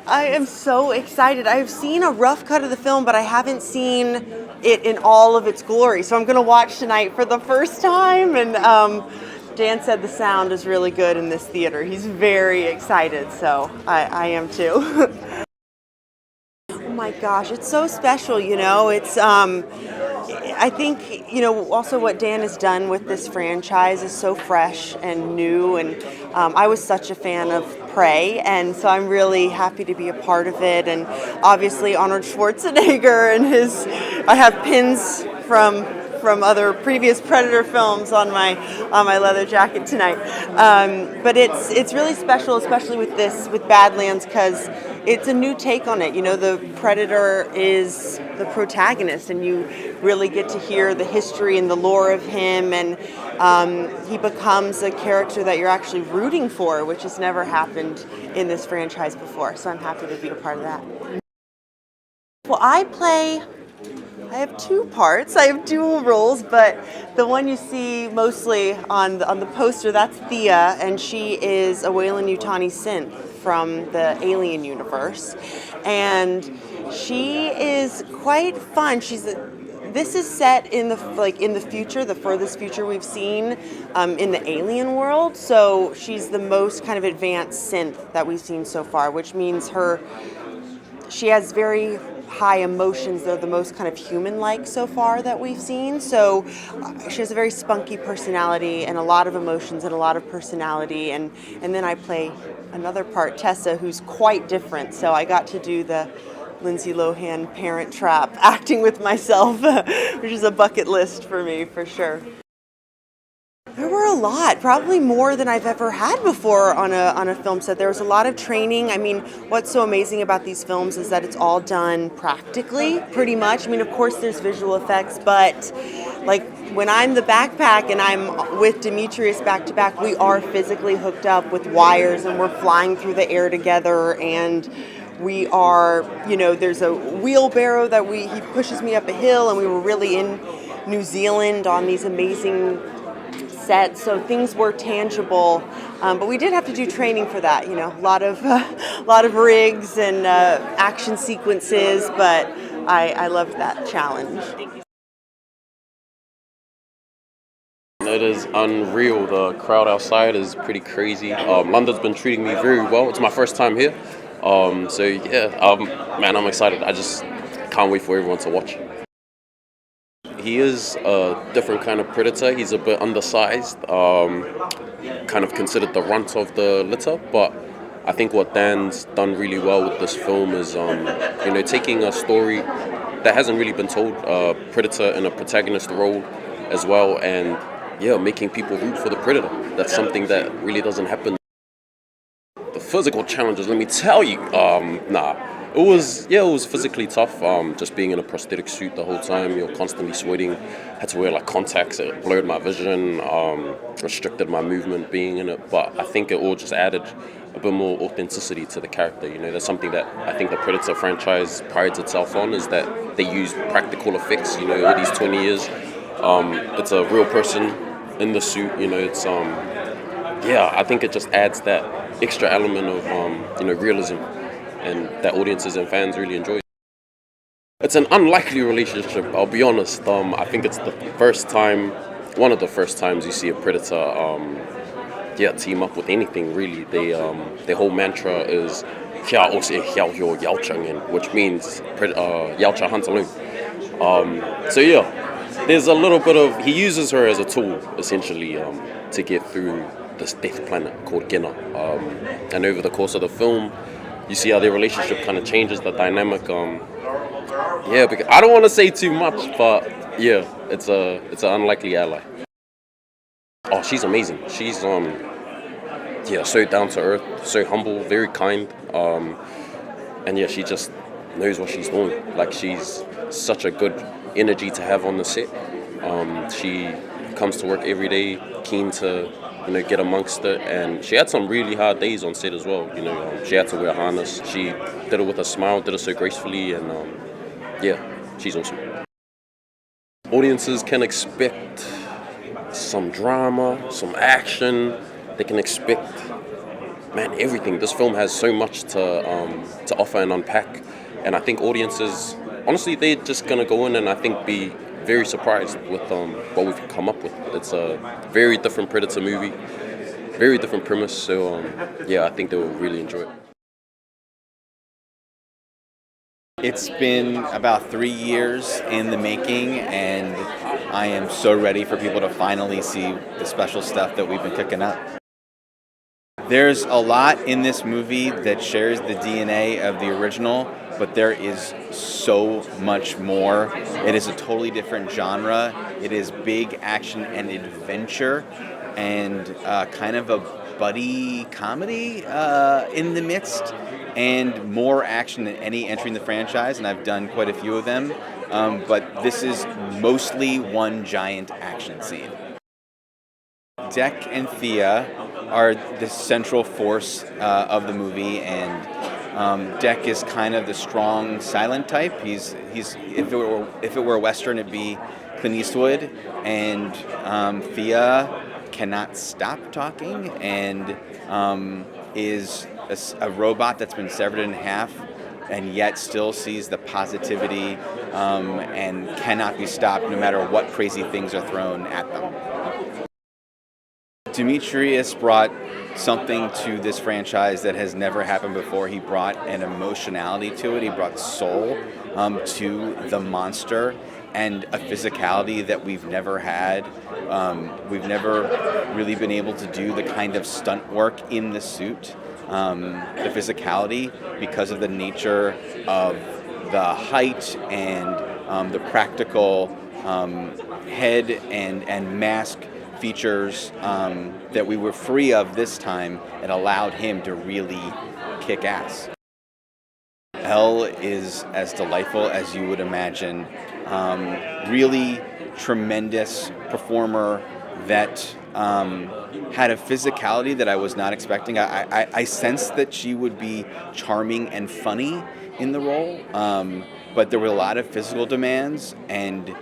I am so excited. I've seen a rough cut of the film, but I haven't seen it in all of its glory. So I'm going to watch tonight for the first time. And Dan said the sound is really good in this theater. He's very excited, so I am too. Oh my gosh, it's so special, It's I think, also what Dan has done with this franchise is so fresh and new. And I was such a fan of Prey, and so I'm really happy to be a part of it. And obviously Arnold Schwarzenegger and I have pins from other previous Predator films on my leather jacket tonight. But it's really special, especially with Badlands, because it's a new take on it. The Predator is the protagonist, and you really get to hear the history and the lore of him, and he becomes a character that you're actually rooting for, which has never happened in this franchise before. So I'm happy to be a part of that. Well, I have two parts. I have dual roles, but the one you see mostly on the poster, that's Thia, and she is a Weyland-Yutani synth from the Alien universe, and she is quite fun. This is set in the future, the furthest future we've seen in the Alien world. So she's the most kind of advanced synth that we've seen so far, which means she has very high emotions. They're the most kind of human-like so far that we've seen. So she has a very spunky personality and a lot of emotions and a lot of personality. And then I play another part, Tessa, who's quite different. So I got to do the Lindsay Lohan Parent Trap acting with myself, which is a bucket list for me for sure. There were a lot, probably more than I've ever had before on a film set. There was a lot of training. I mean, what's so amazing about these films is that it's all done practically, pretty much. I mean, of course, there's visual effects, but like when I'm the backpack and I'm with Dimitrius back to back, we are physically hooked up with wires and we're flying through the air together, and we are, there's a wheelbarrow that he pushes me up a hill, and we were really in New Zealand on these amazing set, so things were tangible, but we did have to do training for that. A lot of rigs and action sequences, but I loved that challenge. It is unreal. The crowd outside is pretty crazy. London's been treating me very well. It's my first time here, so yeah, man, I'm excited. I just can't wait for everyone to watch. He is a different kind of predator. He's a bit undersized, kind of considered the runt of the litter. But I think what Dan's done really well with this film is, taking a story that hasn't really been told, predator in a protagonist role as well, and making people root for the predator. That's something that really doesn't happen. The physical challenges, let me tell you, It was physically tough, just being in a prosthetic suit the whole time. You're constantly sweating, had to wear contacts. It blurred my vision, restricted my movement being in it, but I think it all just added a bit more authenticity to the character. That's something that I think the Predator franchise prides itself on, is that they use practical effects, all these 20 years. It's a real person in the suit, it's, I think it just adds that extra element of, realism, and that audiences and fans really enjoy. It's an unlikely relationship, I'll be honest. I think it's one of the first times you see a predator team up with anything, really. Their whole mantra is which means Yaucha hunt alone. There's a little bit of, he uses her as a tool, essentially, to get through this death planet called Gina. And over the course of the film, you see how their relationship kind of changes, the dynamic. Because I don't want to say too much, but it's an unlikely ally. Oh, she's amazing. She's so down to earth, so humble, very kind, and she just knows what she's doing. She's such a good energy to have on the set. She comes to work every day, keen to get amongst it, and she had some really hard days on set as well. She had to wear a harness. She did it with a smile, did it so gracefully, and she's awesome. Audiences can expect some drama, some action. They can expect man, everything. This film has so much to offer and unpack, and I think audiences, honestly, they're just gonna go in and I think be very surprised with what we've come up with. It's a very different Predator movie, very different premise. So yeah, I think they will really enjoy it. It's been about 3 years in the making, and I am so ready for people to finally see the special stuff that we've been cooking up. There's a lot in this movie that shares the DNA of the original, but there is so much more. It is a totally different genre. It is big action and adventure, and kind of a buddy comedy in the midst, and more action than any entry in the franchise, and I've done quite a few of them, but this is mostly one giant action scene. Deck and Thea are the central force of the movie, and Deck is kind of the strong, silent type. He's if it were a Western, it'd be Clint Eastwood, and Thea cannot stop talking and is a robot that's been severed in half, and yet still sees the positivity and cannot be stopped no matter what crazy things are thrown at them. Dimitrius brought something to this franchise that has never happened before. He brought an emotionality to it. He brought soul to the monster, and a physicality that we've never had. We've never really been able to do the kind of stunt work in the suit, the physicality, because of the nature of the height and the practical head and mask features that we were free of this time. It allowed him to really kick ass. Elle is as delightful as you would imagine. Really tremendous performer that had a physicality that I was not expecting. I sensed that she would be charming and funny in the role, but there were a lot of physical demands, and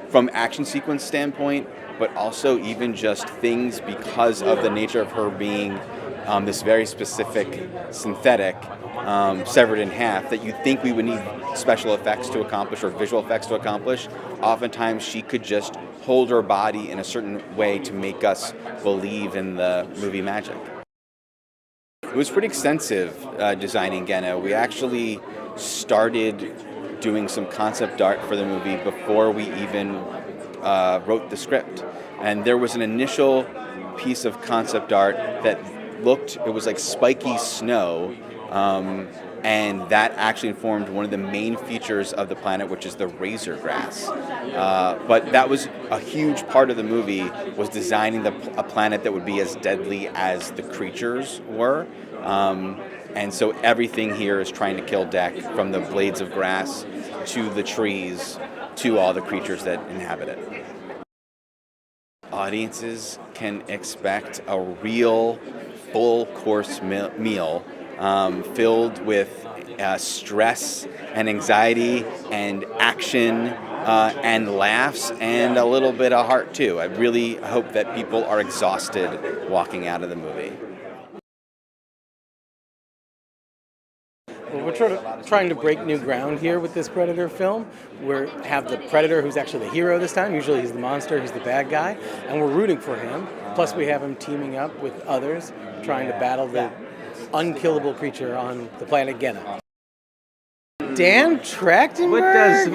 from action sequence standpoint, but also even just things because of the nature of her being this very specific synthetic, severed in half, that you think we would need special effects to accomplish or visual effects to accomplish. Oftentimes she could just hold her body in a certain way to make us believe in the movie magic. It was pretty extensive designing Genna. We actually started doing some concept art for the movie before we even wrote the script. And there was an initial piece of concept art that it was like spiky snow, and that actually informed one of the main features of the planet, which is the razor grass. But that was a huge part of the movie, was designing a planet that would be as deadly as the creatures were. And so everything here is trying to kill Deck, from the blades of grass to the trees to all the creatures that inhabit it. Audiences can expect a real full course meal filled with stress and anxiety and action and laughs and a little bit of heart too. I really hope that people are exhausted walking out of the movie. Well, we're trying to break new ground here with this Predator film. We have the Predator, who's actually the hero this time. Usually he's the monster, he's the bad guy, and we're rooting for him. Plus we have him teaming up with others, trying to battle the unkillable creature on the planet Genna. Dan Trachtenberg?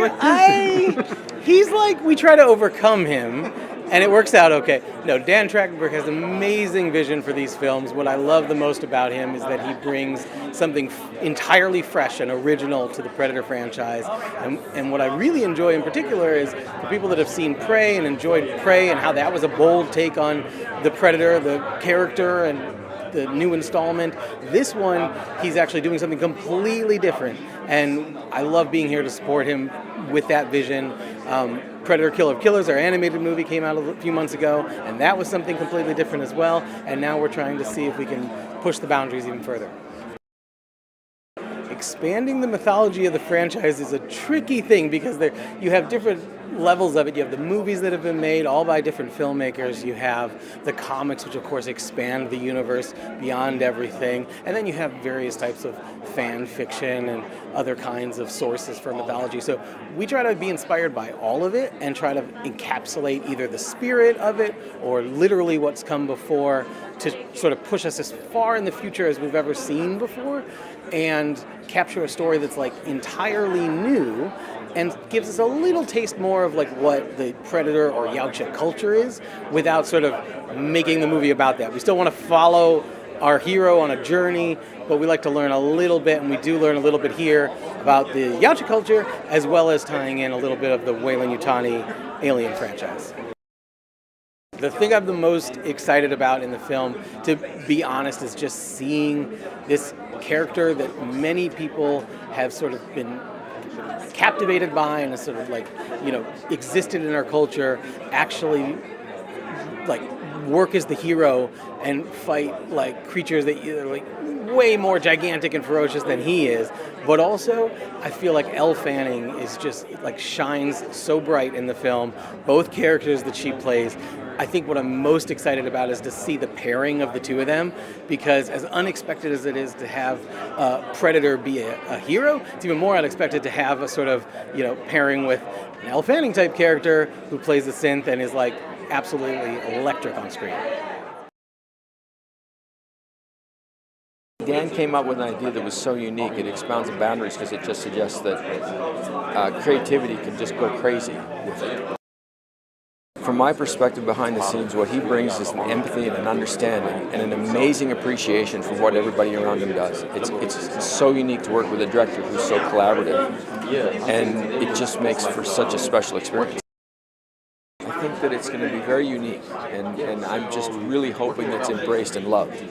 He's like, we try to overcome him, and it works out okay. No, Dan Trachtenberg has an amazing vision for these films. What I love the most about him is that he brings something entirely fresh and original to the Predator franchise. And what I really enjoy in particular is the people that have seen Prey and enjoyed Prey and how that was a bold take on the Predator, the character, and the new installment. This one, he's actually doing something completely different. And I love being here to support him with that vision. Predator Killer of Killers, our animated movie, came out a few months ago, and that was something completely different as well. And now we're trying to see if we can push the boundaries even further. Expanding the mythology of the franchise is a tricky thing because you have different levels of it. You have the movies that have been made, all by different filmmakers. You have the comics, which of course expand the universe beyond everything. And then you have various types of fan fiction and other kinds of sources for mythology. So we try to be inspired by all of it and try to encapsulate either the spirit of it or literally what's come before to sort of push us as far in the future as we've ever seen before and capture a story that's like entirely new and gives us a little taste more of like what the Predator or Yautja culture is without sort of making the movie about that. We still want to follow our hero on a journey, but we like to learn a little bit, and we do learn a little bit here about the Yautja culture as well as tying in a little bit of the Weyland-Yutani Alien franchise. The thing I'm the most excited about in the film, to be honest, is just seeing this character that many people have sort of been captivated by and has sort of like, existed in our culture, actually like work as the hero and fight like creatures that are like way more gigantic and ferocious than he is. But also, I feel like Elle Fanning is just like shines so bright in the film. Both characters that she plays. I think what I'm most excited about is to see the pairing of the two of them, because as unexpected as it is to have Predator be a hero, it's even more unexpected to have a sort of, pairing with an Elle Fanning type character who plays the synth and is like absolutely electric on screen. Dan came up with an idea that was so unique. It expounds the boundaries because it just suggests that creativity can just go crazy with it. From my perspective behind the scenes, what he brings is an empathy and an understanding and an amazing appreciation for what everybody around him does. It's so unique to work with a director who's so collaborative, and it just makes for such a special experience. I think that it's going to be very unique, and I'm just really hoping it's embraced and loved.